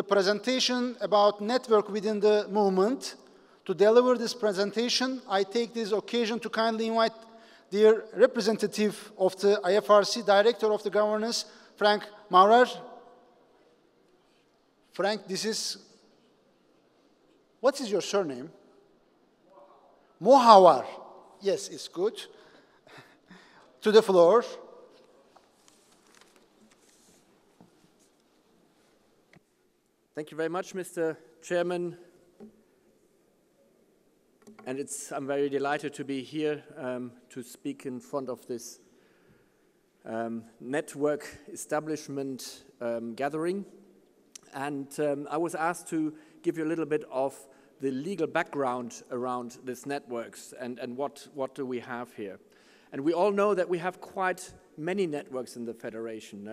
the presentation about network within the movement. To deliver this presentation, I take this occasion to kindly invite the representative of the IFRC, Director of the Governance, Frank Maurer. Frank, what is your surname? Mohawar. Yes, it's good. To the floor. Thank you very much, Mr. Chairman. And I'm very delighted to be here to speak in front of this network establishment gathering. And I was asked to give you a little bit of the legal background around these networks and what do we have here. And we all know that we have quite many networks in the Federation.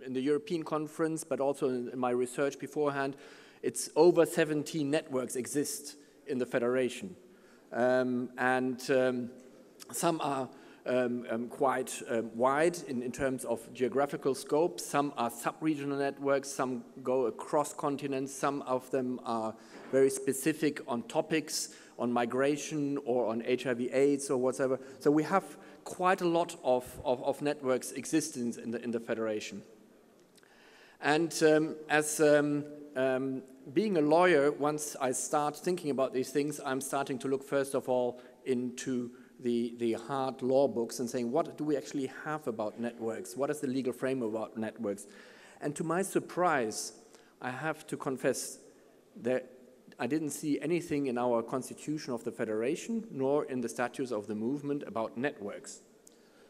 In the European Conference, but also in my research beforehand, it's over 17 networks exist in the Federation. Some are quite wide in terms of geographical scope. Some are sub-regional networks, some go across continents, some of them are very specific on topics, on migration or on HIV/AIDS or whatever. So we have quite a lot of networks existing in the Federation. And as being a lawyer, once I start thinking about these things, I'm starting to look first of all into the hard law books and saying, what do we actually have about networks? What is the legal framework about networks? And to my surprise, I have to confess that I didn't see anything in our Constitution of the Federation, nor in the statutes of the movement about networks.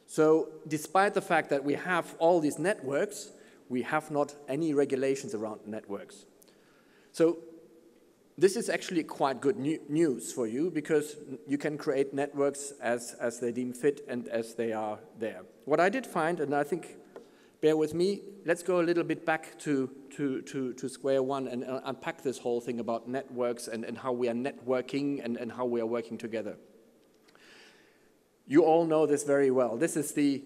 So despite the fact that we have all these networks, we have not any regulations around networks. So this is actually quite good news for you, because you can create networks as they deem fit and as they are there. What I did find, and I think, bear with me, let's go a little bit back to square one and unpack this whole thing about networks and how we are networking and how we are working together. You all know this very well. This is the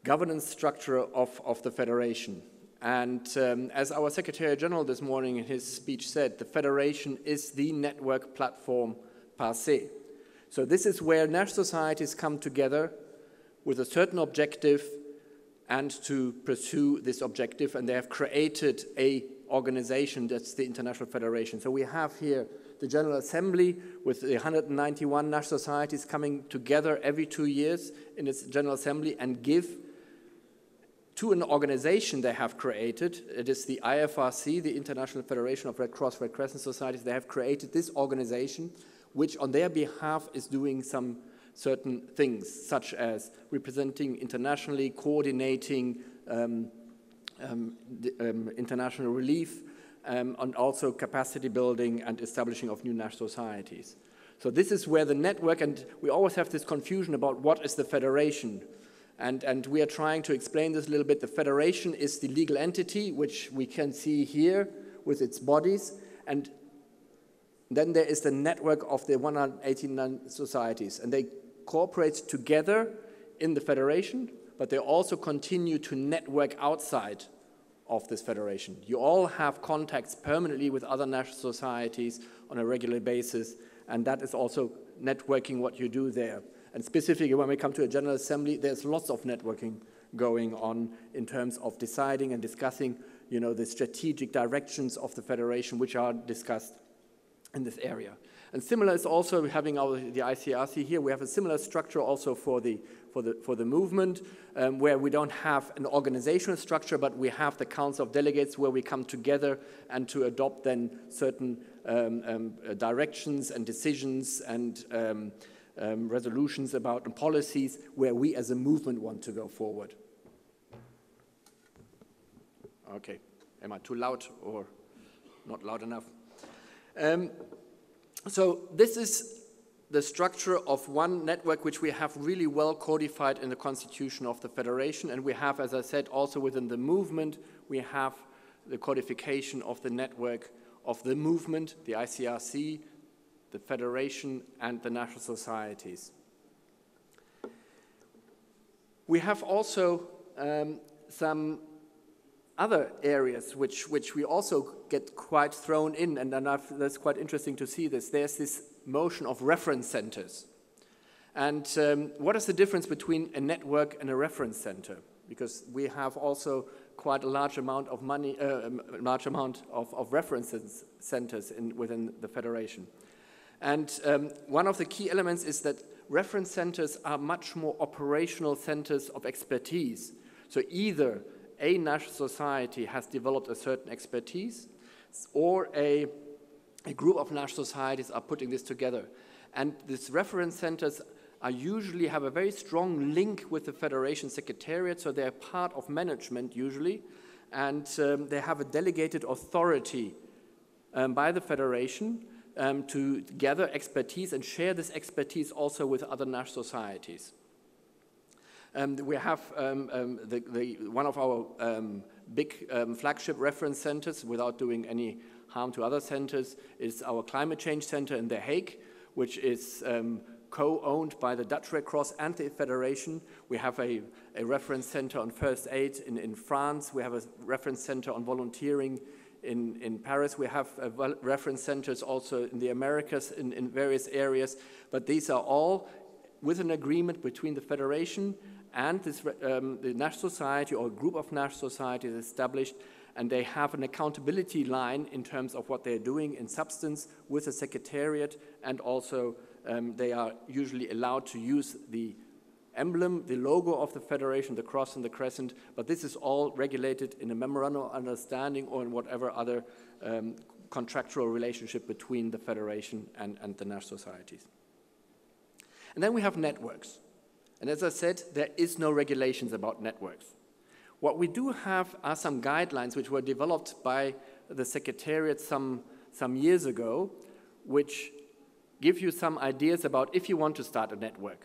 governance structure of the Federation. And as our Secretary General this morning in his speech said, the Federation is the network platform per se. So this is where national societies come together with a certain objective and to pursue this objective, and they have created an organization that's the International Federation. So we have here the General Assembly with the 191 national societies coming together every 2 years in its General Assembly and give to an organization they have created. It is the IFRC, the International Federation of Red Cross, Red Crescent Societies. They have created this organization, which on their behalf is doing some certain things, such as representing internationally, coordinating international relief, and also capacity building and establishing of new national societies. So this is where the network, and we always have this confusion about what is the Federation. And we are trying to explain this a little bit. The Federation is the legal entity, which we can see here with its bodies. And then there is the network of the 189 societies. And they cooperate together in the Federation, but they also continue to network outside of this Federation. You all have contacts permanently with other national societies on a regular basis, and that is also networking what you do there. And specifically, when we come to a General Assembly, there's lots of networking going on in terms of deciding and discussing, the strategic directions of the Federation, which are discussed in this area. And similar is also having the ICRC here. We have a similar structure also for the movement, where we don't have an organizational structure, but we have the Council of Delegates where we come together and to adopt then certain directions and decisions and resolutions about policies where we as a movement want to go forward. Okay, am I too loud or not loud enough? So this is the structure of one network which we have really well codified in the Constitution of the Federation, and we have, as I said, also within the movement, we have the codification of the network of the movement, the ICRC, the Federation, and the national societies. We have also some other areas which we also get quite thrown in, and that's quite interesting to see this. There's this motion of reference centers. And what is the difference between a network and a reference center? Because we have also quite a large amount of money, large amount of reference centers within the Federation. And one of the key elements is that reference centers are much more operational centers of expertise. So either a national society has developed a certain expertise, or a group of national societies are putting this together. And these reference centers are usually have a very strong link with the Federation Secretariat, so they're part of management usually, and they have a delegated authority by the Federation to gather expertise and share this expertise also with other national societies. We have one of our big flagship reference centers, without doing any harm to other centers, is our Climate Change Center in The Hague, which is co-owned by the Dutch Red Cross and the Federation. We have a reference center on first aid in France. We have a reference center on volunteering in Paris. We have reference centers also in the Americas in various areas, but these are all with an agreement between the Federation and this, the National Society or a group of National Societies established, and they have an accountability line in terms of what they're doing in substance with the Secretariat, and also they are usually allowed to use the emblem, the logo of the Federation, the cross and the crescent, but this is all regulated in a memorandum of understanding or in whatever other contractual relationship between the Federation and the national societies. And then we have networks. And as I said, there is no regulations about networks. What we do have are some guidelines which were developed by the Secretariat some years ago, which give you some ideas about if you want to start a network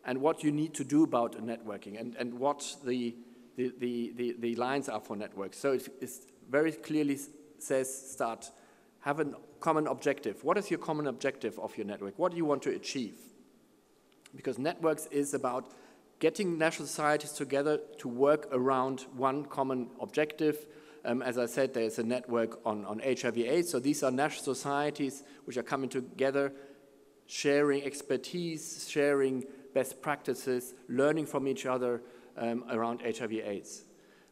and what you need to do about networking and what the lines are for networks. So it very clearly says have a common objective. What is your common objective of your network? What do you want to achieve? Because networks is about getting national societies together to work around one common objective. As I said, there's a network on HIV/AIDS, so these are national societies which are coming together, sharing expertise, sharing best practices, learning from each other around HIV/AIDS.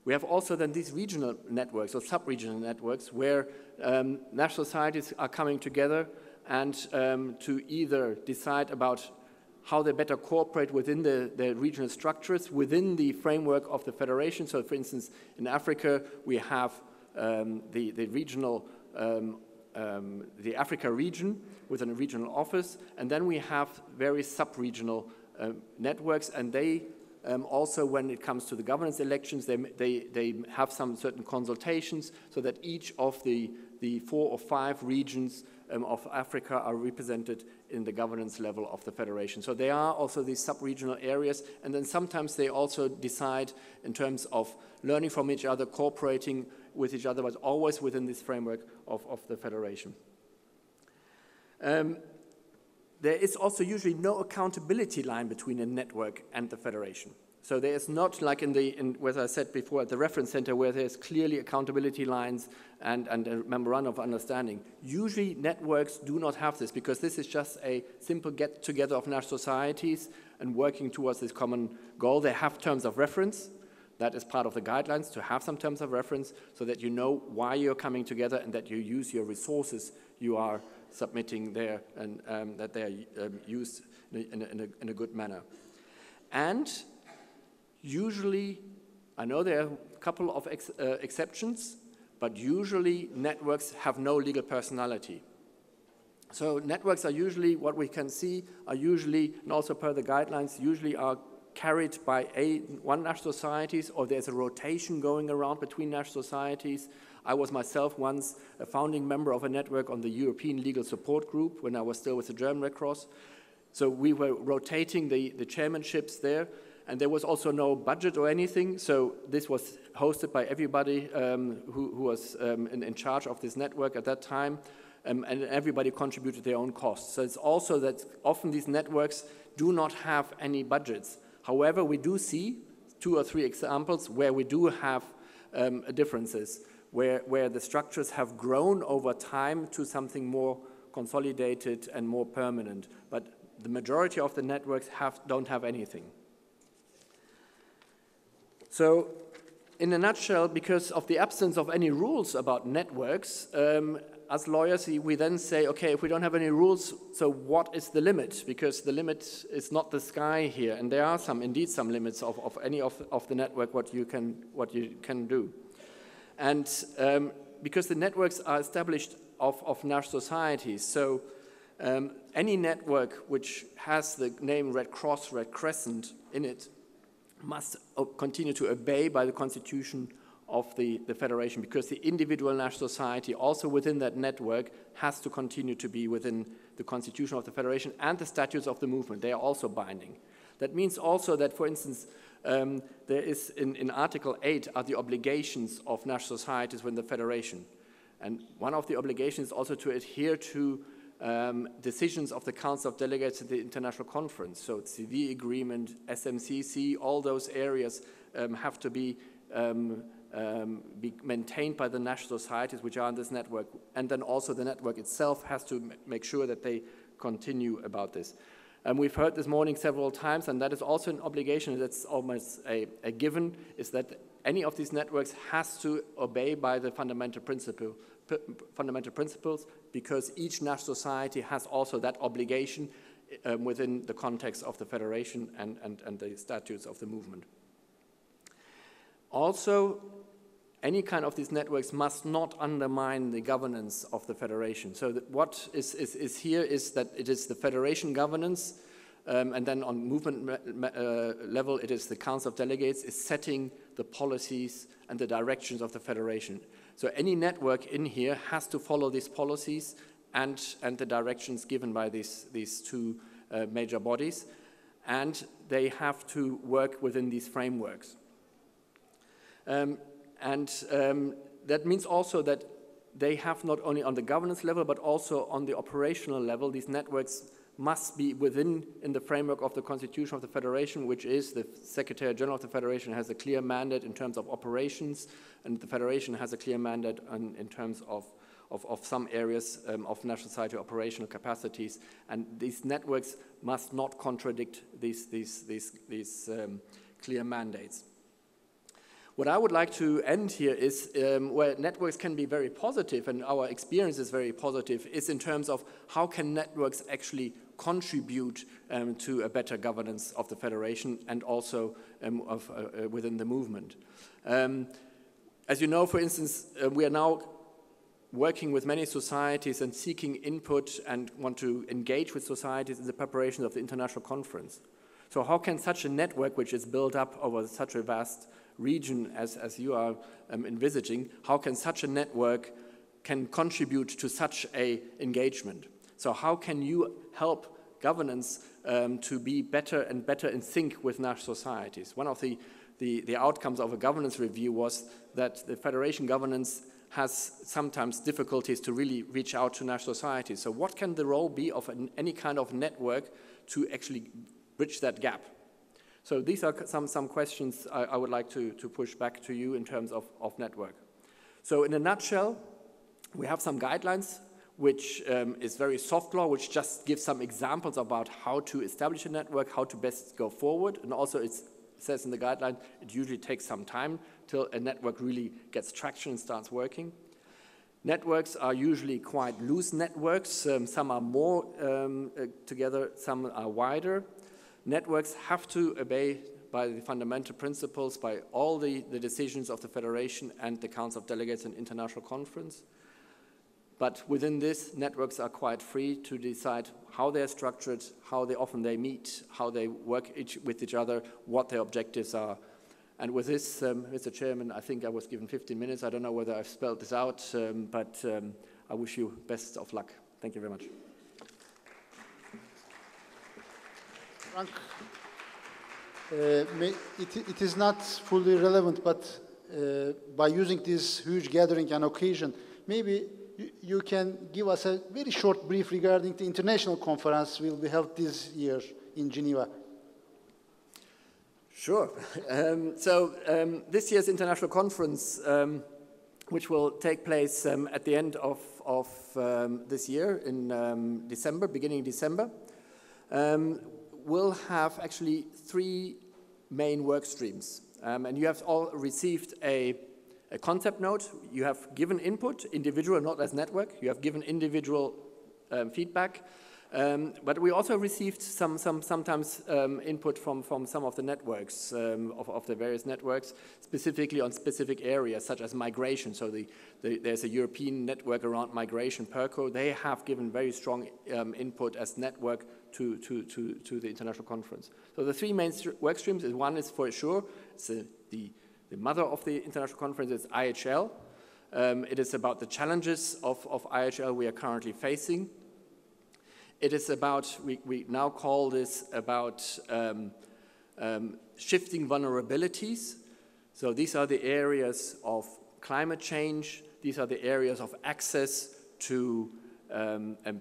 We have also then these regional networks or sub-regional networks where national societies are coming together and to either decide about how they better cooperate within the regional structures, within the framework of the Federation. So for instance, in Africa, we have the regional, the Africa region with a regional office, and then we have various sub-regional networks, and they also, when it comes to the governance elections, they have some certain consultations so that each of the 4 or 5 regions of Africa are represented in the governance level of the Federation. So there are also these sub-regional areas, and then sometimes they also decide in terms of learning from each other, cooperating with each other, but always within this framework of the Federation. There is also usually no accountability line between a network and the Federation. So there is not like as I said before, at the reference center where there's clearly accountability lines and a memorandum of understanding. Usually networks do not have this because this is just a simple get-together of national societies and working towards this common goal. They have terms of reference. That is part of the guidelines, to have some terms of reference so that you know why you're coming together and that you use your resources you are submitting there and that they are used in a good manner. And usually, I know there are a couple of exceptions, but usually networks have no legal personality. So networks are usually, what we can see, are usually, and also per the guidelines, usually are carried by one national societies, or there's a rotation going around between national societies. I was myself once a founding member of a network on the European Legal Support Group when I was still with the German Red Cross. So we were rotating the chairmanships there, and there was also no budget or anything, so this was hosted by everybody who was in charge of this network at that time, and everybody contributed their own costs. So it's also that often these networks do not have any budgets. However, we do see 2 or 3 examples where we do have differences, where the structures have grown over time to something more consolidated and more permanent. But the majority of the networks don't have anything. So, in a nutshell, because of the absence of any rules about networks, as lawyers, we then say, okay, if we don't have any rules, so what is the limit? Because the limit is not the sky here, and there are indeed some limits of any of the network what you can do. And because the networks are established of national societies, so any network which has the name Red Cross, Red Crescent in it must continue to obey by the constitution of the federation, because the individual national society also within that network has to continue to be within the constitution of the federation and the statutes of the movement. They are also binding. That means also that, for instance, there is in Article 8 are the obligations of national societies within the federation. And one of the obligations is also to adhere to decisions of the Council of Delegates at the International Conference. So CV agreement, SMCC, all those areas have to be maintained by the national societies which are in this network. And then also the network itself has to make sure that they continue about this. We've heard this morning several times, and that is also an obligation that's almost a given, is that any of these networks has to obey by the fundamental principles, because each national society has also that obligation within the context of the federation and the statutes of the movement. Also, any kind of these networks must not undermine the governance of the federation. So what is here is that it is the federation governance, and then on movement level, it is the Council of Delegates is setting the policies and the directions of the federation. So any network in here has to follow these policies and the directions given by these two major bodies, and they have to work within these frameworks. That means also that they have not only on the governance level, but also on the operational level, these networks must be in the framework of the Constitution of the Federation, which is the Secretary General of the Federation has a clear mandate in terms of operations, and the Federation has a clear mandate in terms of some areas of national society operational capacities, and these networks must not contradict these clear mandates. What I would like to end here is where networks can be very positive, and our experience is very positive, is in terms of how can networks actually contribute to a better governance of the federation and also within the movement. As you know, for instance, we are now working with many societies and seeking input and want to engage with societies in the preparation of the international conference. So how can such a network, which is built up over such a vast region as you are envisaging, how can such a network can contribute to such a engagement? So how can you help governance to be better and better in sync with national societies? One of the outcomes of a governance review was that the federation governance has sometimes difficulties to really reach out to national societies. So what can the role be of any kind of network to actually bridge that gap? So these are some questions I would like to push back to you in terms of network. So in a nutshell, we have some guidelines, which is very soft law, which just gives some examples about how to establish a network, how to best go forward, and also it says in the guideline it usually takes some time till a network really gets traction and starts working. Networks are usually quite loose networks. Some are more together, some are wider. Networks have to obey by the fundamental principles, by all the decisions of the Federation and the Council of Delegates and International Conference. But within this, networks are quite free to decide how they're structured, how often they meet, how they work with each other, what their objectives are. And with this, Mr. Chairman, I think I was given 15 minutes. I don't know whether I've spelled this out, but I wish you best of luck. Thank you very much. Frank, it is not fully relevant, but by using this huge gathering and occasion, maybe you can give us a very short brief regarding the international conference will be held this year in Geneva. Sure. This year's international conference, which will take place at the end of this year in December, beginning December, will have actually 3 main work streams. And you have all received a concept note. You have given input, individual, not as network. You have given individual feedback. But we also received sometimes input from some of the networks, of the various networks, specifically on specific areas such as migration. So there's a European network around migration, PERCO. They have given very strong input as network to the international conference. So the 3 main work streams is, one is for sure, it's the mother of the international conference is IHL. It is about the challenges of IHL we are currently facing. It is about, we now call this about shifting vulnerabilities. So these are the areas of climate change. These are the areas of access to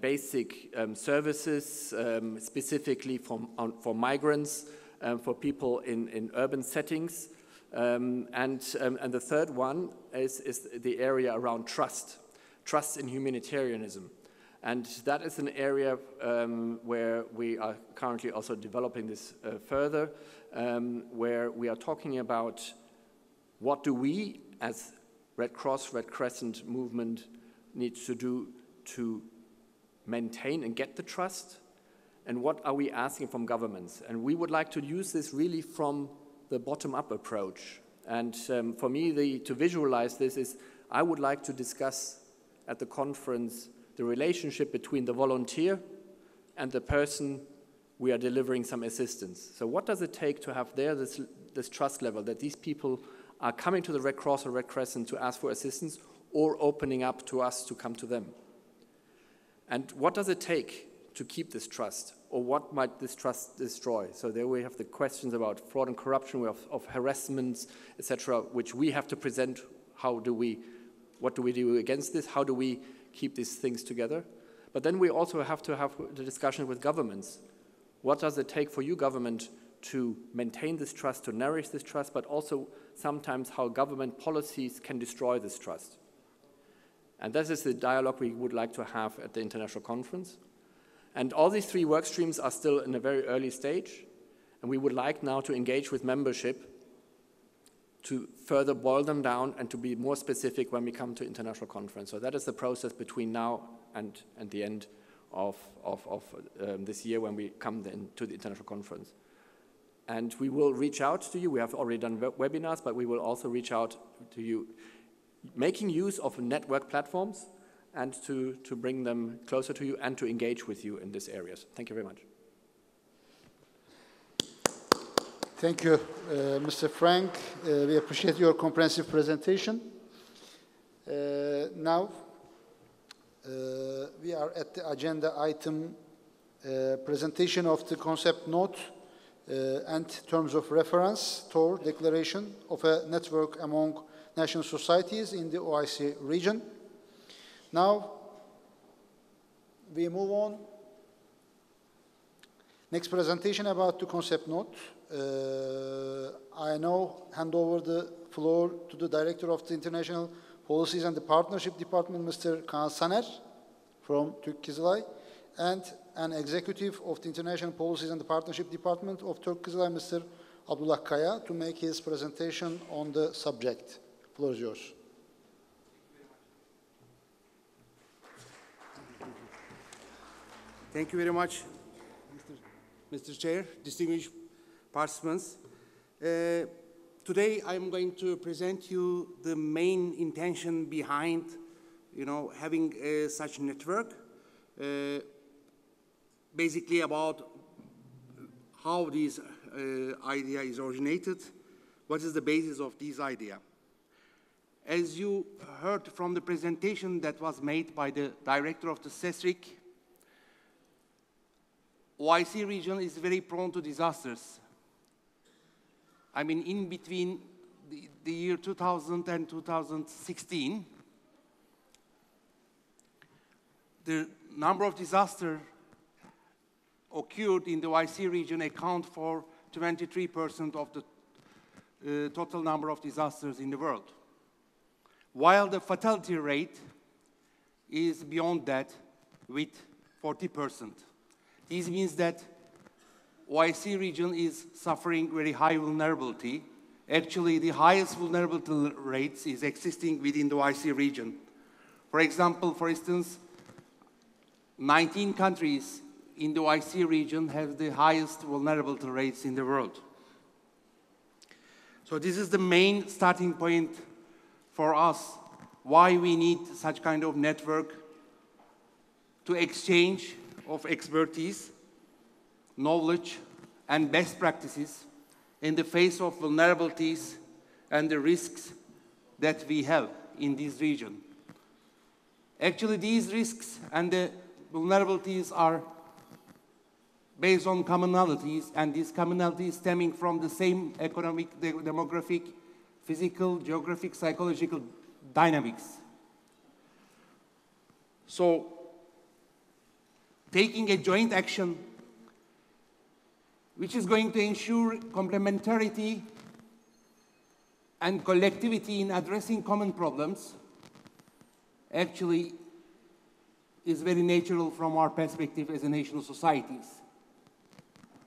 basic services, specifically for migrants, for people in urban settings. And the third one is the area around trust in humanitarianism. And that is an area where we are currently also developing this further, where we are talking about what do we as Red Cross, Red Crescent movement need to do to maintain and get the trust, and what are we asking from governments. And we would like to use this really from the bottom-up approach. And for me, to visualize this is, I would like to discuss at the conference the relationship between the volunteer and the person we are delivering some assistance. So what does it take to have there this trust level, that these people are coming to the Red Cross or Red Crescent to ask for assistance, or opening up to us to come to them? And what does it take to keep this trust, or what might this trust destroy? So there we have the questions about fraud and corruption, of harassments, etc., which we have to present. What do we do against this? How do we keep these things together? But then we also have to have the discussion with governments. What does it take for you, government, to maintain this trust, to nourish this trust, but also sometimes how government policies can destroy this trust? And this is the dialogue we would like to have at the international conference. And all these 3 work streams are still in a very early stage, and we would like now to engage with membership to further boil them down and to be more specific when we come to international conference. So that is the process between now and the end of this year when we come then to the international conference. And we will reach out to you. We have already done webinars, but we will also reach out to you, making use of network platforms and to bring them closer to you and to engage with you in these areas. Thank you very much. Thank you, Mr. Frank. We appreciate your comprehensive presentation. Now, we are at the agenda item presentation of the concept note and terms of reference, TOR, Declaration of a Network Among National Societies in the OIC region. Now, we move on. Next presentation about the concept note. I now hand over the floor to the Director of the International Policies and the Partnership Department, Mr. Kaan Saner from Türk Kızılay, and an executive of the International Policies and the Partnership Department of Türk Kızılay, Mr. Abdullah Kaya, to make his presentation on the subject. The floor is yours. Thank you very much, Mr. Chair, distinguished participants. Today I'm going to present you the main intention behind, having such network. Basically about how this idea is originated, what is the basis of this idea. As you heard from the presentation that was made by the director of the CESRIC, OIC region is very prone to disasters. I mean, in between the year 2000 and 2016, the number of disasters occurred in the OIC region account for 23% of the total number of disasters in the world, while the fatality rate is beyond that with 40%. This means that OIC region is suffering very high vulnerability. Actually, the highest vulnerability rates is existing within the OIC region. For example, for instance, 19 countries in the OIC region have the highest vulnerability rates in the world. So this is the main starting point for us, why we need such kind of network to exchange of expertise, knowledge, and best practices in the face of vulnerabilities and the risks that we have in this region. Actually, these risks and the vulnerabilities are based on commonalities, and these commonalities stemming from the same economic, demographic, physical, geographic, psychological dynamics. So, taking a joint action which is going to ensure complementarity and collectivity in addressing common problems actually is very natural from our perspective as a national societies.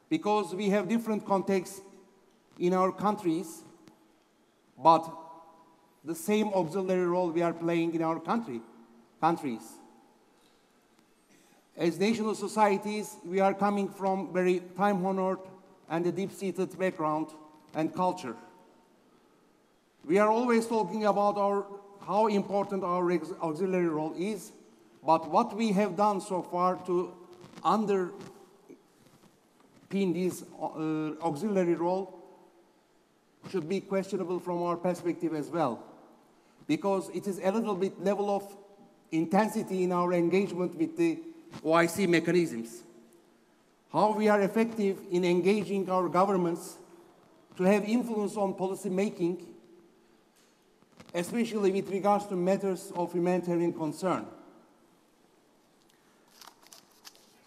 Because we have different contexts in our countries, but the same auxiliary role we are playing in our countries. As national societies, we are coming from very time-honored and a deep-seated background and culture. We are always talking about how important our auxiliary role is, but what we have done so far to underpin this auxiliary role should be questionable from our perspective as well, because it is a little bit level of intensity in our engagement with the OIC mechanisms. How we are effective in engaging our governments to have influence on policy making, especially with regards to matters of humanitarian concern.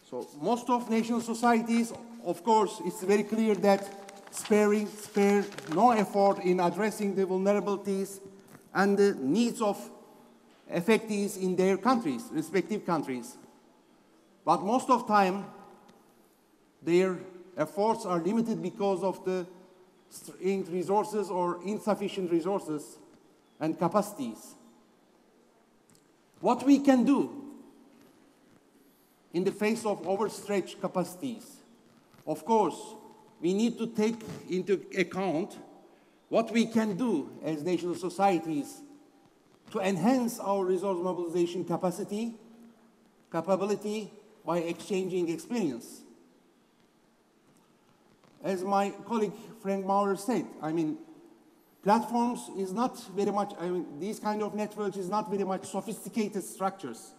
So most of national societies, of course, it's very clear that spare no effort in addressing the vulnerabilities and the needs of affectees in their countries, respective countries. But most of the time, their efforts are limited because of the strained resources or insufficient resources and capacities. What we can do in the face of overstretched capacities, of course, we need to take into account what we can do as national societies to enhance our resource mobilization capability, by exchanging experience. As my colleague Frank Maurer said, platforms is not very much, these kind of networks is not very much sophisticated structures.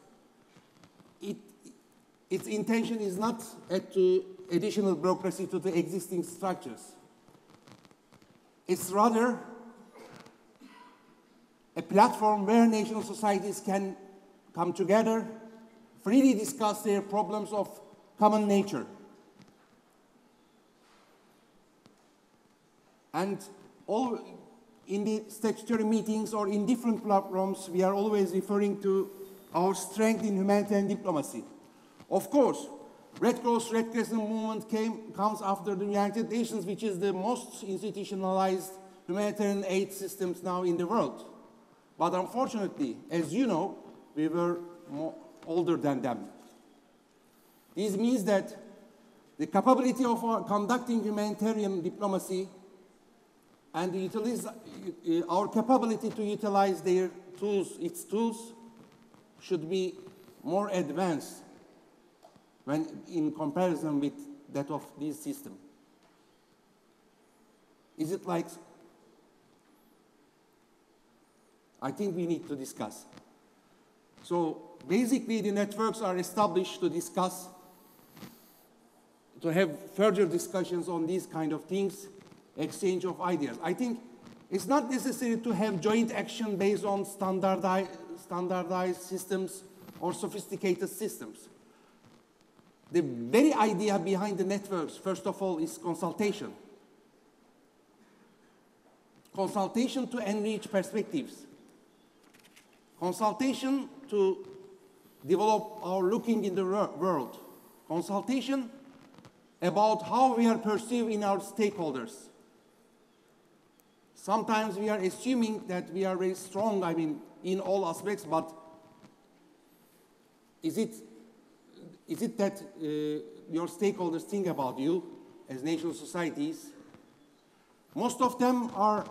Its intention is not to additional bureaucracy to the existing structures. It's rather a platform where national societies can come together, freely discuss their problems of common nature. And all in the statutory meetings or in different platforms, we are always referring to our strength in humanitarian diplomacy. Of course, Red Cross, Red Crescent movement comes after the United Nations, which is the most institutionalized humanitarian aid systems now in the world. But unfortunately, as you know, we were older than them. This means that the capability of conducting humanitarian diplomacy and our capability to utilize their tools, its tools, should be more advanced when in comparison with that of this system. Is it like? I think we need to discuss. So basically, the networks are established to discuss, to have further discussions on these kind of things, exchange of ideas. I think it's not necessary to have joint action based on standardized systems or sophisticated systems. The very idea behind the networks, first of all, is consultation. consultation to enrich perspectives, consultation to develop our looking in the world, consultation about how we are perceived in our stakeholders. Sometimes we are assuming that we are very strong, I mean, in all aspects, but is it that your stakeholders think about you as national societies? Most of them are,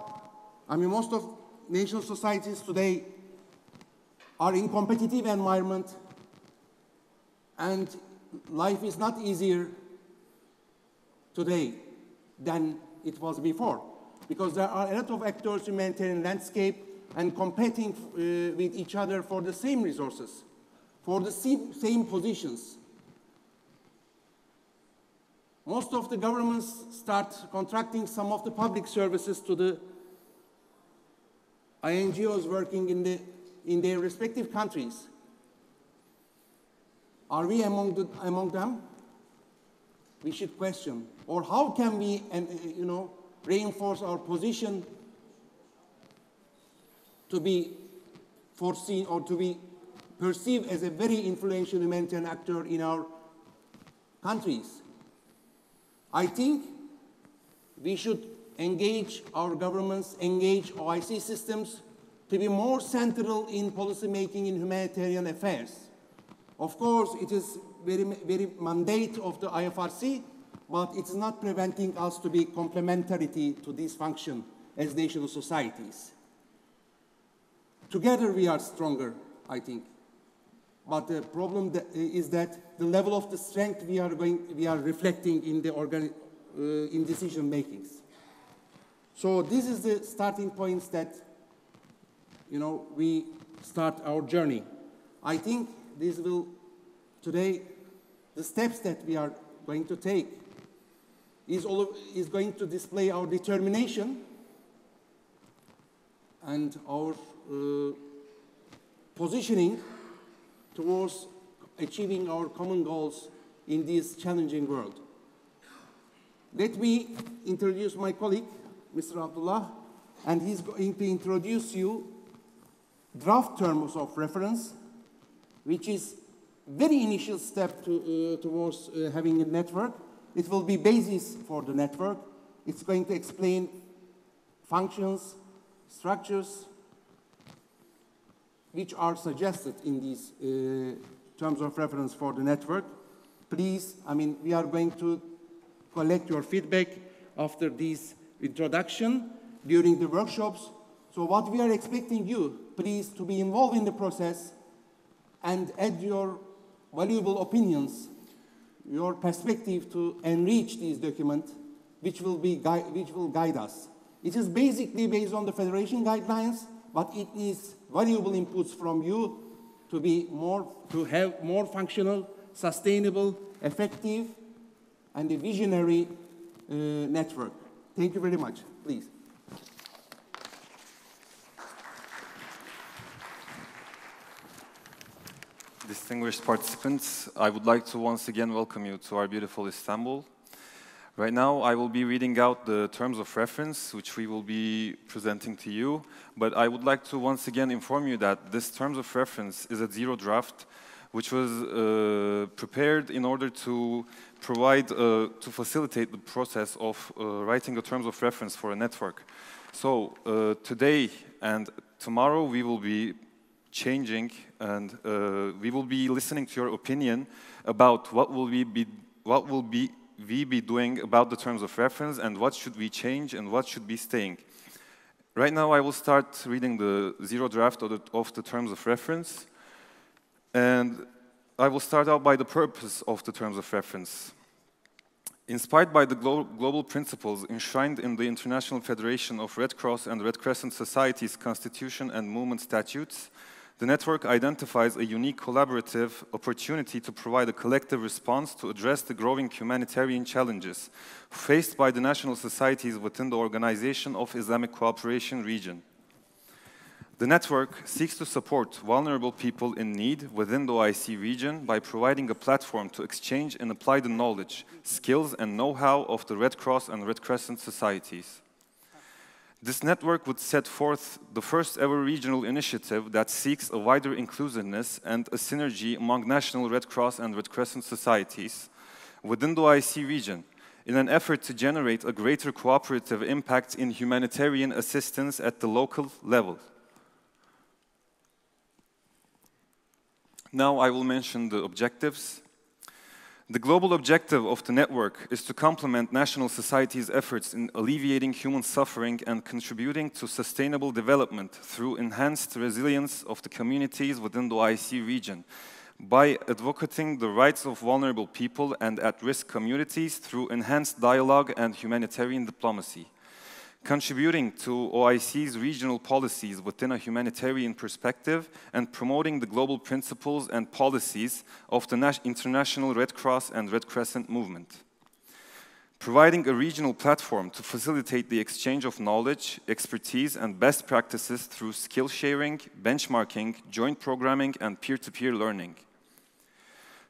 I mean, most of national societies today are in competitive environment, and life is not easier today than it was before, because there are a lot of actors in humanitarian landscape and competing with each other for the same resources, for the same positions. Most of the governments start contracting some of the public services to the NGOs working in their respective countries. Are we among them? We should question. Or how can we, reinforce our position to be foreseen or to be perceived as a very influential humanitarian actor in our countries? I think we should engage our governments, engage OIC systems to be more central in policy making in humanitarian affairs. Of course, it is very mandate of the IFRC, but it's not preventing us to be complementarity to this function as national societies. Together we are stronger, I think. But the problem is that the level of the strength we are reflecting in the in decision makings. So this is the starting points that we start our journey. I think this will today the steps that we are going to take is going to display our determination and our positioning towards achieving our common goals in this challenging world. Let me introduce my colleague, Mr. Abdullah, and he's going to introduce you draft terms of reference, which is very initial step towards having a network. It will be basis for the network. It's going to explain functions, structures, which are suggested in these terms of reference for the network. Please, we are going to collect your feedback after this introduction during the workshops. So what we are expecting you, please, to be involved in the process and add your valuable opinions, your perspective to enrich this document, which will guide us. It is basically based on the Federation guidelines, but it is valuable inputs from you to have more functional, sustainable, effective, and a visionary network. Thank you very much. Please. Distinguished participants, I would like to once again welcome you to our beautiful Istanbul. Right now, I will be reading out the terms of reference, which we will be presenting to you. But I would like to once again inform you that this terms of reference is a zero draft, which was prepared in order to provide, to facilitate the process of writing the terms of reference for a network. So today and tomorrow, we will be changing, and we will be listening to your opinion about what will we be doing about the terms of reference and what should we change and what should be staying. Right now, I will start reading the zero draft of the terms of reference, and I will start out by the purpose of the terms of reference. Inspired by the global principles enshrined in the International Federation of Red Cross and Red Crescent Societies Constitution and Movement Statutes, the network identifies a unique collaborative opportunity to provide a collective response to address the growing humanitarian challenges faced by the national societies within the Organization of Islamic Cooperation region. The network seeks to support vulnerable people in need within the OIC region by providing a platform to exchange and apply the knowledge, skills, and know-how of the Red Cross and Red Crescent societies. This network would set forth the first ever regional initiative that seeks a wider inclusiveness and a synergy among national Red Cross and Red Crescent societies within the OIC region in an effort to generate a greater cooperative impact in humanitarian assistance at the local level. Now I will mention the objectives. The global objective of the network is to complement national societies' efforts in alleviating human suffering and contributing to sustainable development through enhanced resilience of the communities within the OIC region by advocating the rights of vulnerable people and at-risk communities through enhanced dialogue and humanitarian diplomacy, contributing to OIC's regional policies within a humanitarian perspective and promoting the global principles and policies of the International Red Cross and Red Crescent movement. Providing a regional platform to facilitate the exchange of knowledge, expertise, and best practices through skill sharing, benchmarking, joint programming, and peer-to-peer learning.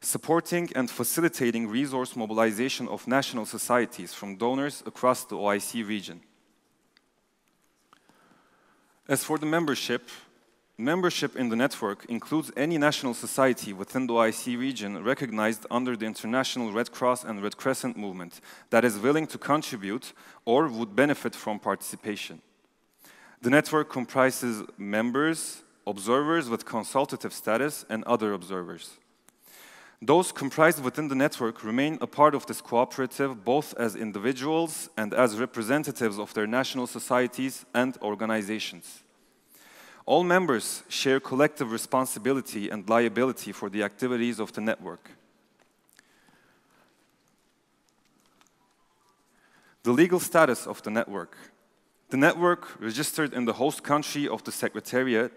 Supporting and facilitating resource mobilization of national societies from donors across the OIC region. As for the membership in the network includes any national society within the OIC region recognized under the International Red Cross and Red Crescent movement that is willing to contribute or would benefit from participation. The network comprises members, observers with consultative status, and other observers. Those comprised within the network remain a part of this cooperative both as individuals and as representatives of their national societies and organizations. All members share collective responsibility and liability for the activities of the network. The legal status of the network. The network, registered in the host country of the Secretariat,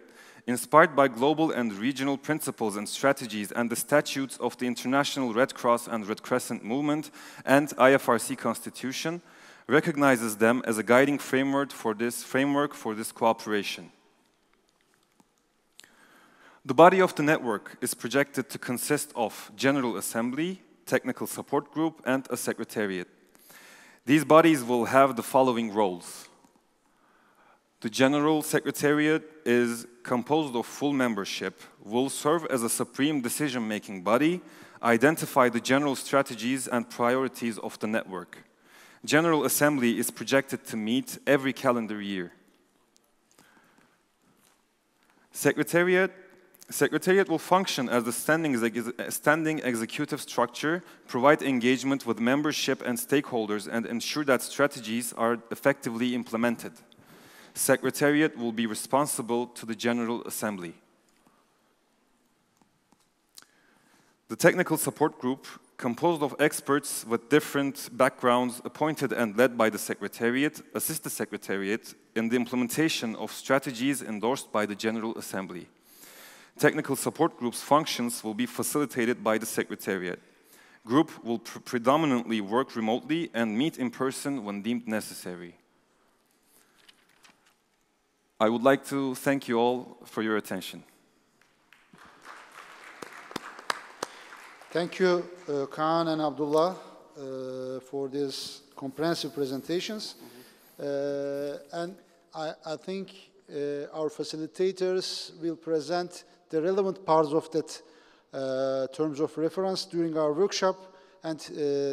inspired by global and regional principles and strategies and the statutes of the International Red Cross and Red Crescent movement and IFRC Constitution, recognizes them as a guiding framework for this cooperation. The body of the network is projected to consist of General Assembly, Technical Support Group, and a Secretariat. These bodies will have the following roles. The General Secretariat is composed of full membership, will serve as a supreme decision-making body, identify the general strategies and priorities of the network. General Assembly is projected to meet every calendar year. Secretariat will function as the standing executive structure, provide engagement with membership and stakeholders, and ensure that strategies are effectively implemented. Secretariat will be responsible to the General Assembly. The Technical Support Group, composed of experts with different backgrounds appointed and led by the Secretariat, assist the Secretariat in the implementation of strategies endorsed by the General Assembly. Technical Support Group's functions will be facilitated by the Secretariat. Group will predominantly work remotely and meet in person when deemed necessary. I would like to thank you all for your attention. Thank you, Kaan and Abdullah, for these comprehensive presentations. And I think our facilitators will present the relevant parts of that terms of reference during our workshop, and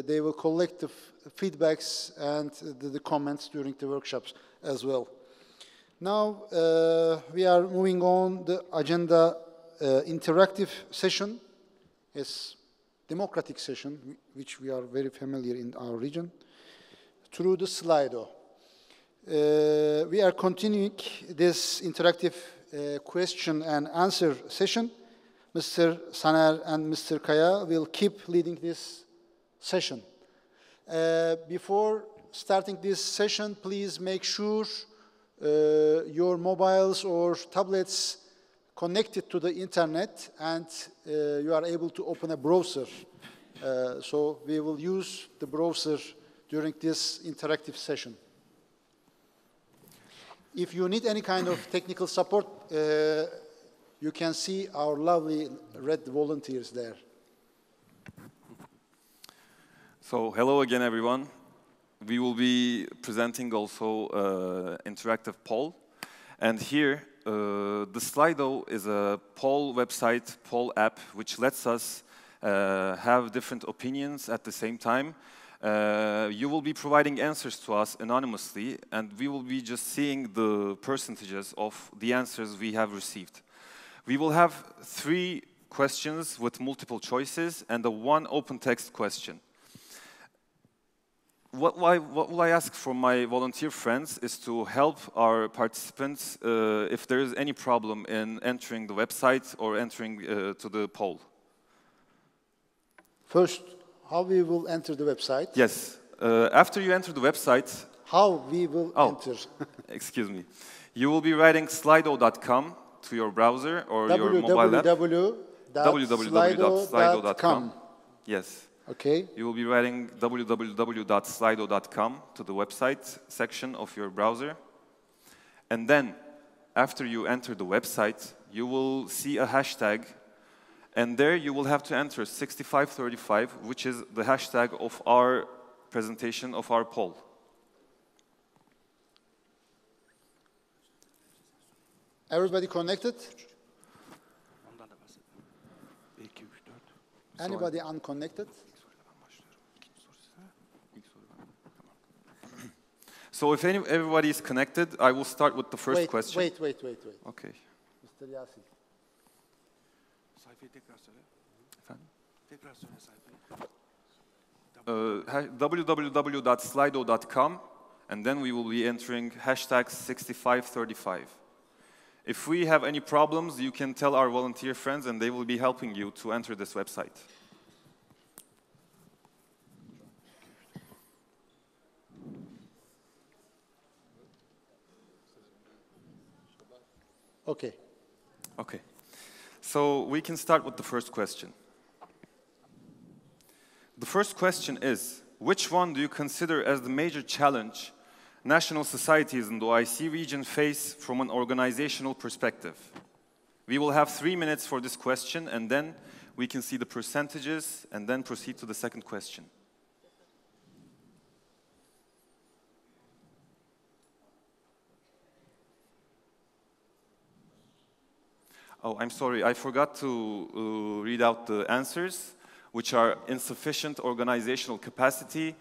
they will collect the feedbacks and the comments during the workshops as well. Now, we are moving on the agenda interactive session. It's democratic session, which we are very familiar in our region, through the Slido. We are continuing this interactive question and answer session. Mr. Saner and Mr. Kaya will keep leading this session. Before starting this session, please make sure your mobiles or tablets connected to the internet and you are able to open a browser. So we will use the browser during this interactive session. If you need any kind of technical support, you can see our lovely red volunteers there. So hello again, everyone. we will be presenting also interactive poll. And here, the Slido is a poll website, poll app, which lets us have different opinions at the same time. You will be providing answers to us anonymously, and we will be just seeing the percentages of the answers we have received. We will have 3 questions with multiple choices and one open text question. What will I ask from my volunteer friends is to help our participants if there is any problem in entering the website or entering to the poll. First, how we will enter the website? Yes. After you enter the website... How we will enter? Excuse me. You will be writing slido.com to your browser or your mobile app. www.slido.com. Yes. Okay. You will be writing www.slido.com to the website section of your browser. And then, after you enter the website, you will see a hashtag. And there you will have to enter 6535, which is the hashtag of our presentation of our poll. Everybody connected? Anybody unconnected? So if everybody is connected, I will start with the first question. Wait. Okay. Mr. Yasin. www.slido.com, and then we will be entering hashtag 6535. If we have any problems, you can tell our volunteer friends, and they will be helping you to enter this website. Okay. Okay. So we can start with the first question. The first question is, which one do you consider as the major challenge national societies in the OIC region face from an organizational perspective? We will have 3 minutes for this question, and then we can see the percentages, and then proceed to the second question. Oh, I'm sorry, I forgot to read out the answers, which are insufficient organizational capacity,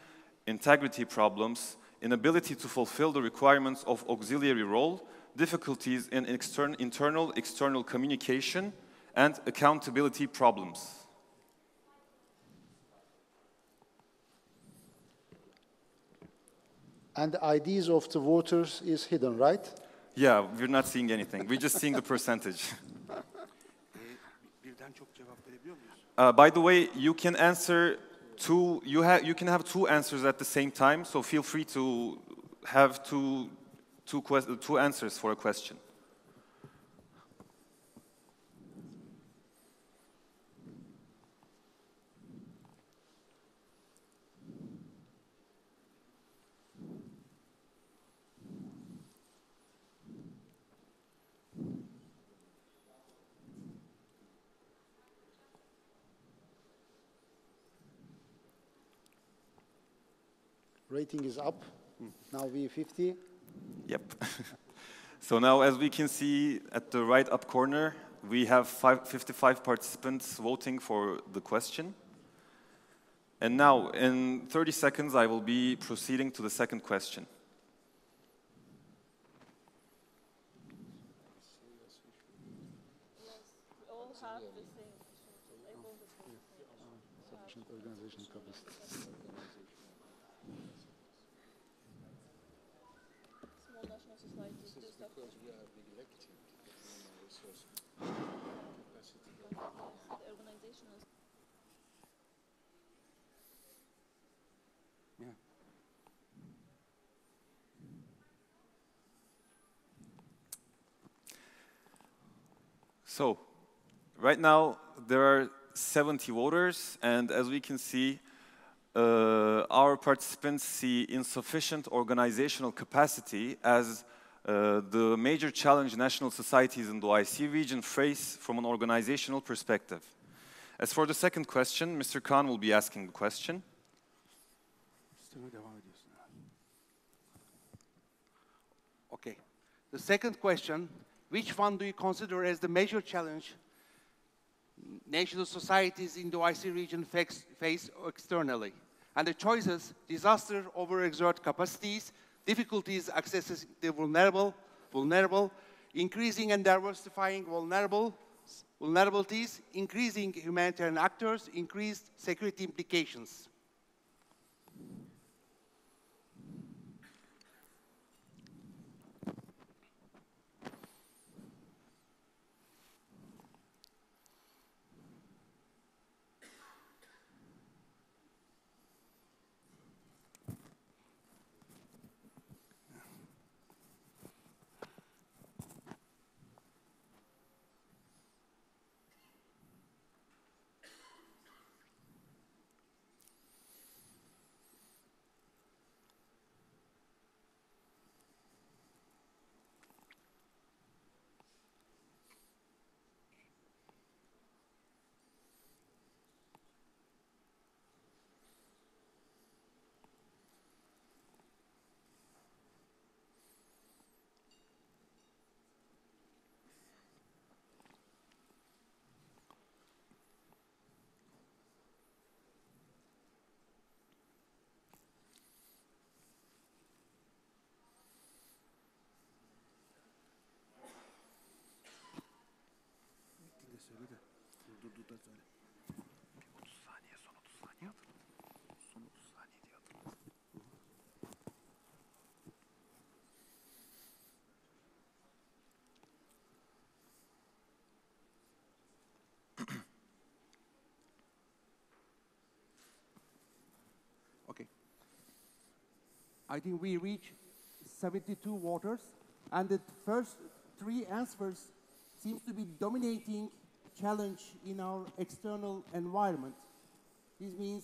integrity problems, inability to fulfill the requirements of auxiliary role, difficulties in internal-external communication, and accountability problems. And the IDs of the voters is hidden, right? Yeah, we're not seeing anything. We're just seeing the percentage. By the way, you can answer two. You can have 2 answers at the same time. So feel free to have two answers for a question. Rating is up. Now we 50. Yep. So now, as we can see at the right up corner, we have 55 participants voting for the question. And now, in 30 seconds, I will be proceeding to the second question. So, right now, there are 70 voters, and as we can see, our participants see insufficient organizational capacity as the major challenge national societies in the OIC region face from an organizational perspective. As for the second question, Mr. Khan will be asking the question. The second question, which one do you consider as the major challenge national societies in the OIC region face externally? And the choices: disaster, overexert capacities, difficulties accessing the vulnerable, increasing and diversifying vulnerabilities, increasing humanitarian actors, increased security implications. Okay. I think we reach 72 waters, and the first three answers seems to be dominating challenge in our external environment. This means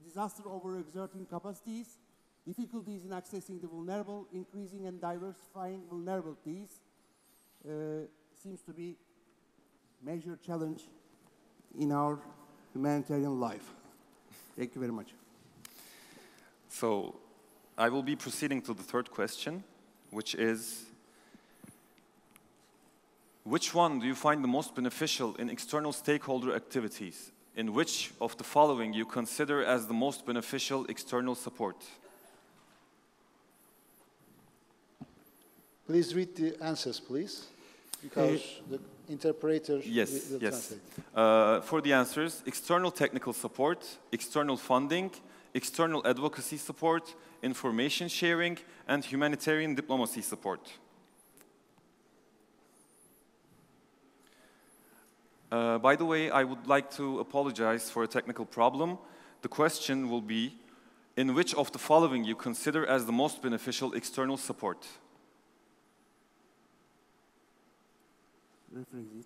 disaster overexerting capacities, difficulties in accessing the vulnerable, increasing and diversifying vulnerabilities, seems to be major challenge in our humanitarian life. Thank you very much. So I will be proceeding to the third question, which is, which one do you find the most beneficial in external stakeholder activities? In which of the following you consider as the most beneficial external support? Please read the answers, please, because the interpreter will translate. For the answers: external technical support, external funding, external advocacy support, information sharing, and humanitarian diplomacy support. By the way, I would like to apologize for a technical problem. The question will be, in which of the following you consider as the most beneficial external support? Rephrase it.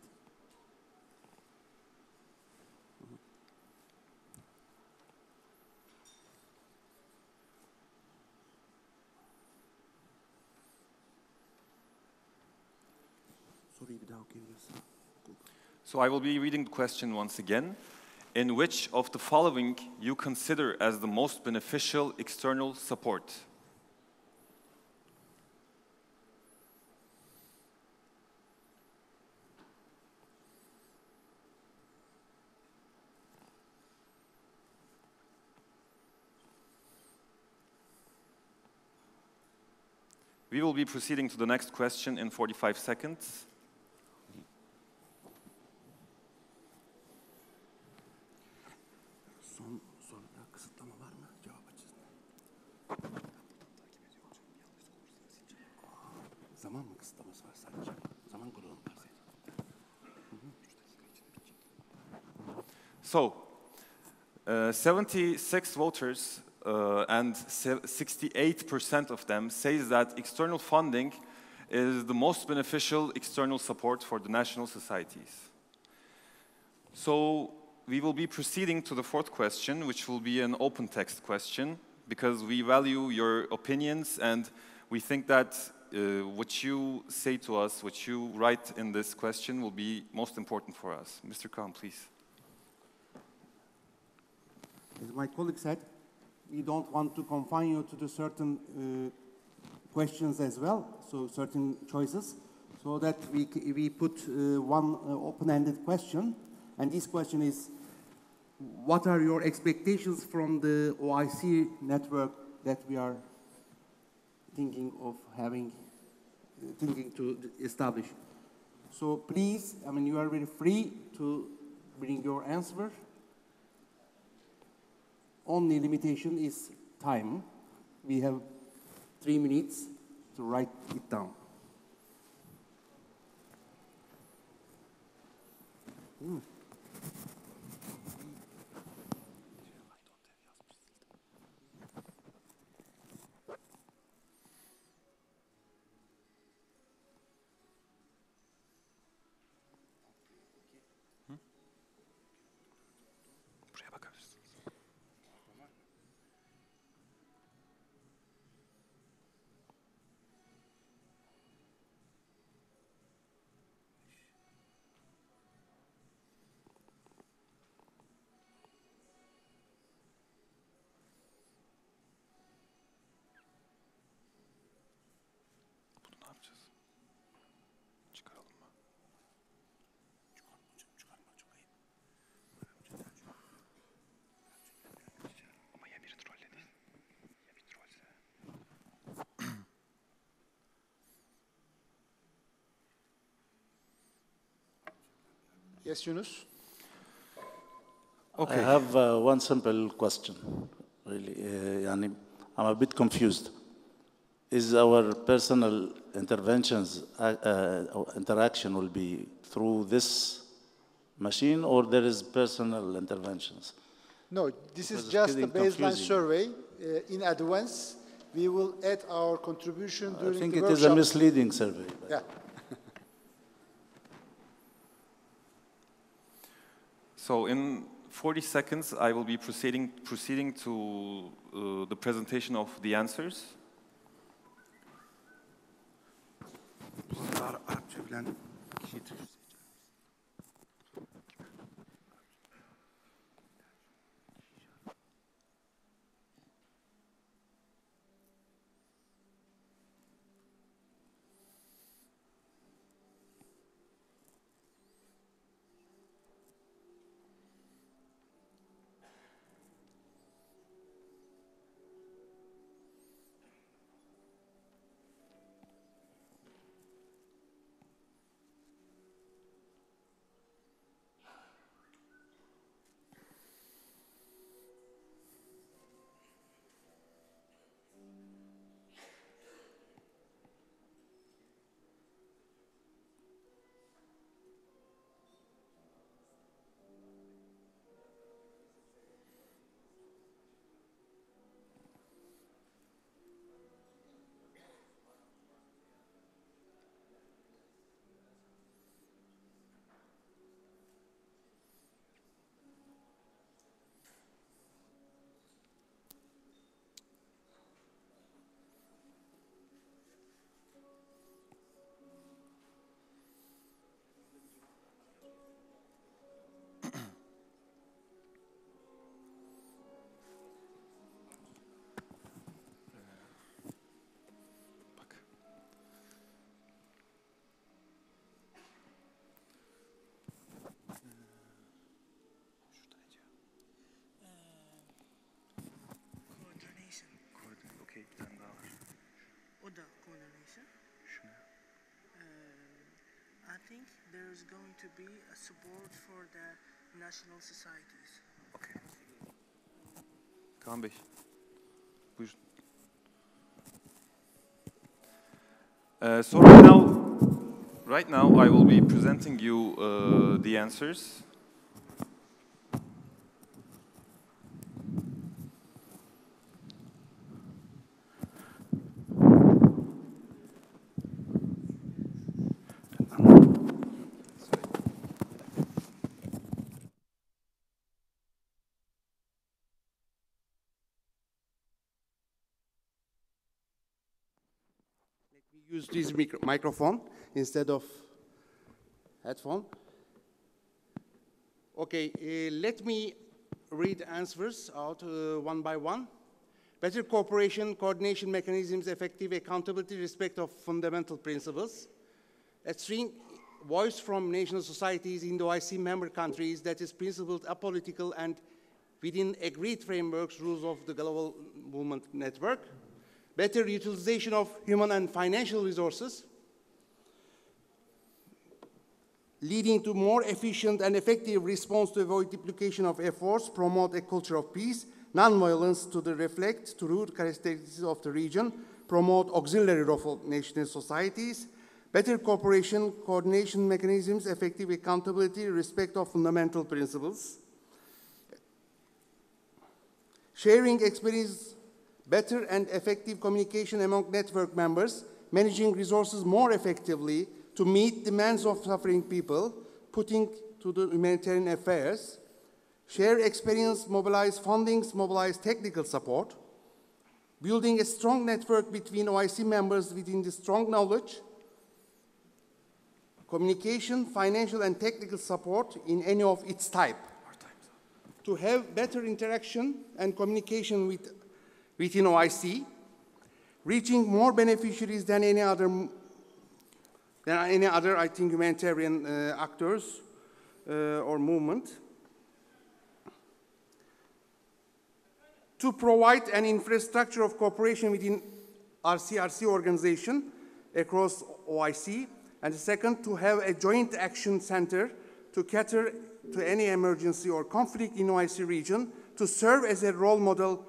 So I will be reading the question once again. In which of the following you consider as the most beneficial external support? We will be proceeding to the next question in 45 seconds. So, 76 voters and 68% of them says that external funding is the most beneficial external support for the national societies. So we will be proceeding to the fourth question, which will be an open text question, because we value your opinions and we think that what you say to us, what you write in this question will be most important for us. Mr. Khan, please. As my colleague said, we don't want to confine you to the certain questions as well, so certain choices, so that we put one open-ended question, and this question is, what are your expectations from the OIC network that we are thinking of having, thinking to establish? So please, I mean, you are very free to bring your answer. Only limitation is time. We have 3 minutes to write it down. Buraya bakabilirsiniz. Bunu ne yapacağız? Çıkaralım mı? Çıkarma çok ayıp. Ama ya biri trolledi. Ya bir trollse. Yes, Yunus? Okay. I have one simple question, really. I'm a bit confused. Is our personal interventions, interaction will be through this machine, or there is personal interventions? No, this is Because it's just a getting baseline confusing. survey. In advance, we will add our contribution during I think the it workshop. is a misleading survey. but- Yeah. So in 40 seconds, I will be proceeding to the presentation of the answers. Arapça bilen kişi I think there is going to be a support for the national societies. Okay. Kaan Bey, buyurun. So right now I will be presenting you the answers. Use this microphone instead of headphone. Okay, let me read answers out one by one. better cooperation, coordination mechanisms, effective accountability, respect of fundamental principles, a strong voice from national societies in the OIC member countries that is principled, apolitical, and within agreed frameworks, rules of the global movement network, better utilization of human and financial resources, leading to more efficient and effective response to avoid duplication of efforts, promote a culture of peace, non-violence to the reflect to root characteristics of the region, promote auxiliary role of national societies, better cooperation, coordination mechanisms, effective accountability, respect of fundamental principles, sharing experience, better and effective communication among network members, managing resources more effectively to meet demands of suffering people, putting to the humanitarian affairs, share experience, mobilize fundings, mobilize technical support, building a strong network between OIC members within the strong knowledge, communication, financial and technical support in any of its type, to have better interaction and communication within OIC, reaching more beneficiaries than any other, I think, humanitarian actors or movement, to provide an infrastructure of cooperation within RCRC organization across OIC, and the second, to have a joint action center to cater to any emergency or conflict in OIC region, to serve as a role model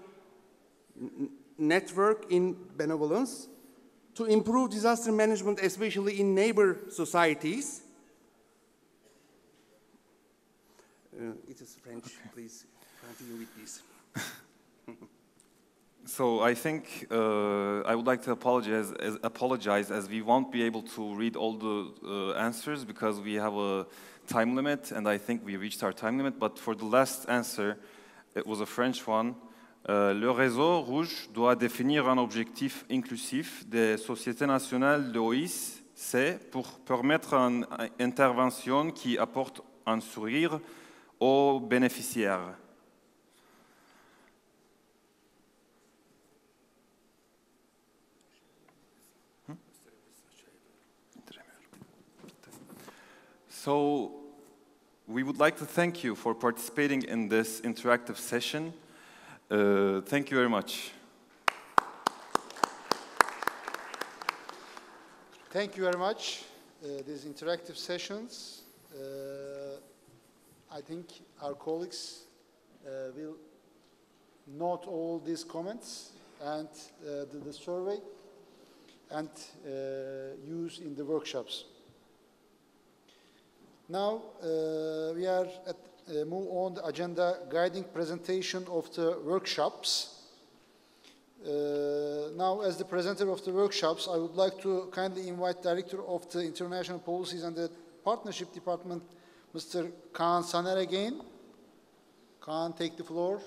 network in benevolence, to improve disaster management, especially in neighbor societies. It is French, okay. Please continue with this. So I think I would like to apologize as we won't be able to read all the answers because we have a time limit, and I think we reached our time limit. But for the last answer, it was a French one. Le réseau rouge doit définir un objectif inclusif des sociétés nationales de OIC pour permettre une intervention qui apporte un sourire aux bénéficiaires. So we would like to thank you for participating in this interactive session. Thank you very much. Thank you very much. These interactive sessions, I think our colleagues will note all these comments and the survey and use in the workshops. Now we are at move on the agenda guiding presentation of the workshops. Now, as the presenter of the workshops, I would like to kindly invite Director of the International Policies and the Partnership Department, Mr. Kaan Saner again. Kaan, take the floor.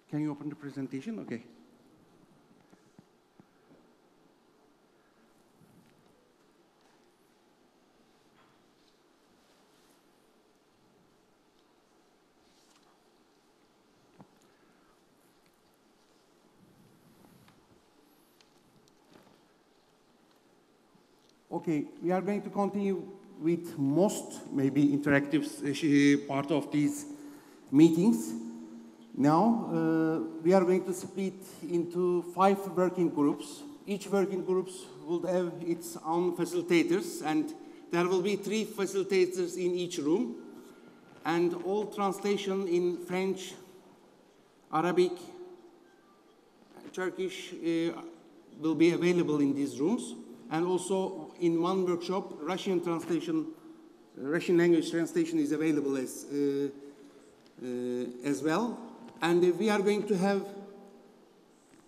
Can you open the presentation? Okay. Okay, we are going to continue with most maybe interactive part of these meetings. Now, we are going to split into 5 working groups. Each working group will have its own facilitators, and there will be 3 facilitators in each room, and all translation in French, Arabic, Turkish will be available in these rooms, and also in one workshop, Russian language translation is available as well. And we are going to have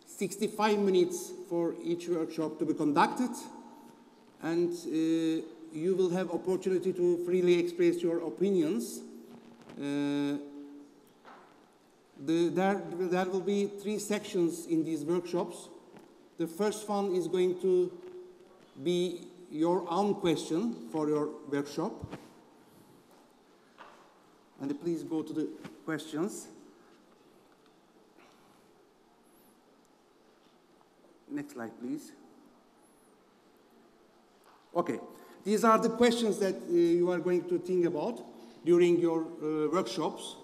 65 minutes for each workshop to be conducted. And you will have opportunity to freely express your opinions. There will be 3 sections in these workshops. The first one is going to be your own question for your workshop. And please go to the questions. Next slide, please. Okay, these are the questions that you are going to think about during your workshops.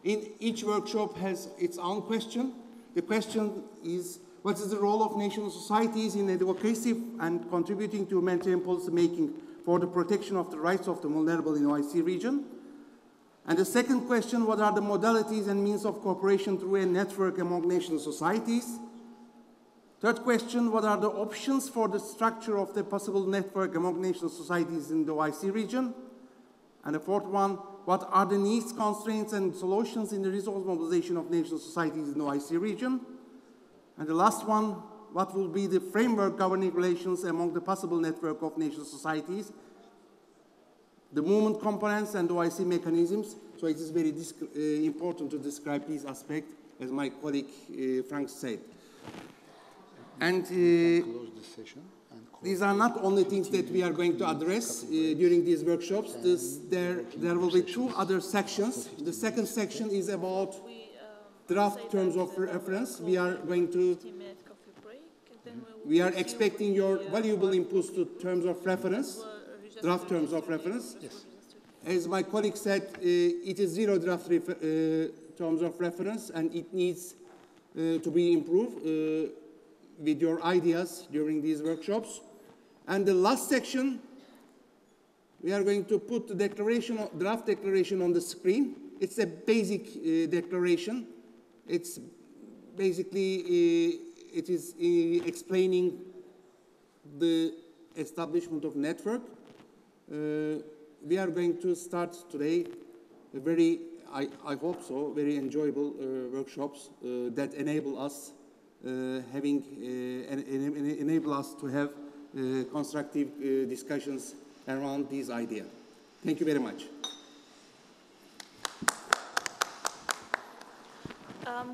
In each workshop has its own question. The question is, what is the role of national societies in advocacy and contributing to humanitarian policy making for the protection of the rights of the vulnerable in OIC region? And the second question, what are the modalities and means of cooperation through a network among national societies? Third question, what are the options for the structure of the possible network among national societies in the OIC region? And the fourth one, what are the needs, constraints, and solutions in the resource mobilization of national societies in the OIC region? And the last one, what will be the framework governing relations among the possible network of national societies, the movement components, and the OIC mechanisms? So it is very important to describe these aspects, as my colleague Frank said. And these are not only things that we are going to address during these workshops. There will be 2 other sections. The second section is about draft terms of reference. We are expecting your valuable inputs to terms of reference, draft terms of reference. Yes. As my colleague said, it is 0 draft terms of reference, and it needs to be improved with your ideas during these workshops. And the last section, we are going to put the draft declaration on the screen. It's a basic declaration. It's basically, it is explaining the establishment of network. We are going to start today a very, I hope so, very enjoyable workshops that enable us enable us to have constructive discussions around these ideas. Thank you very much.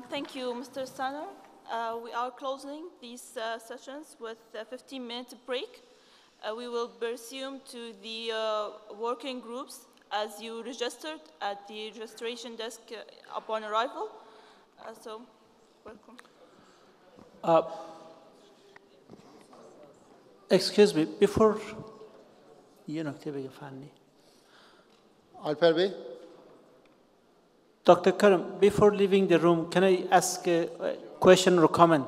Thank you, Mr. Stanner. We are closing these sessions with a 15-minute break. We will resume to the working groups as you registered at the registration desk upon arrival. So, welcome. Excuse me, before Alper Bey? Dr. Karim, before leaving the room, can I ask a question or comment?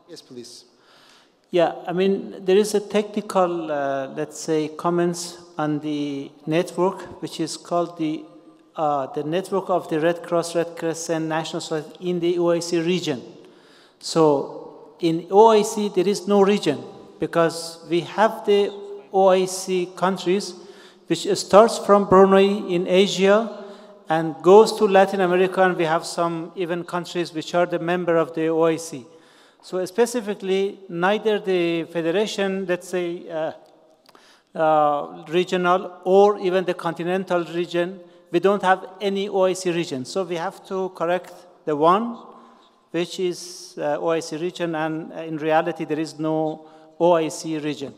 Yes, please. Yeah, I mean, there is a technical, let's say, comments on the network, which is called the network of the Red Cross, Red Crescent National Society in the OIC region. So in OIC, there is no region because we have the OIC countries, which starts from Brunei in Asia and goes to Latin America, and we have some even countries which are the member of the OIC. So specifically, neither the federation, let's say, regional or even the continental region, we don't have any OIC region. So we have to correct the one, which is OIC region, and in reality, there is no OIC region.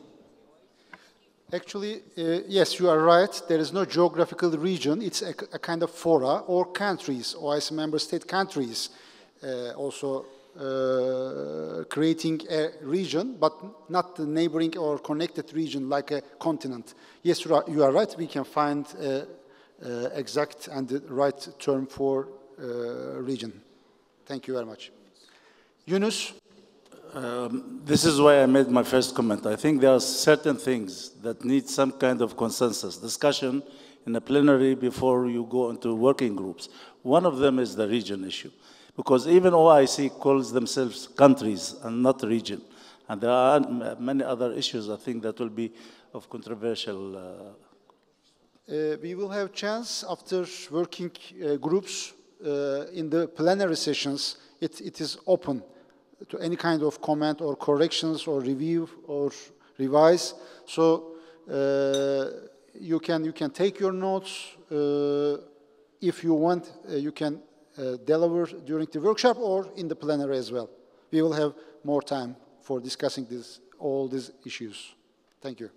Actually, yes, you are right. There is no geographical region. It's a kind of fora or countries, OIC member state countries, also creating a region, but not the neighboring or connected region like a continent. Yes, you are right. We can find exact and the right term for region. Thank you very much. Yunus? This is why I made my first comment. I think there are certain things that need some kind of consensus, discussion in a plenary before you go into working groups. One of them is the region issue, because even OIC calls themselves countries and not region. And there are many other issues, I think, that will be of controversial. We will have chance after working groups in the plenary sessions. It is open to any kind of comment or corrections or review or revise. So you can take your notes. If you want, you can deliver during the workshop or in the plenary as well. We will have more time for discussing all these issues. Thank you.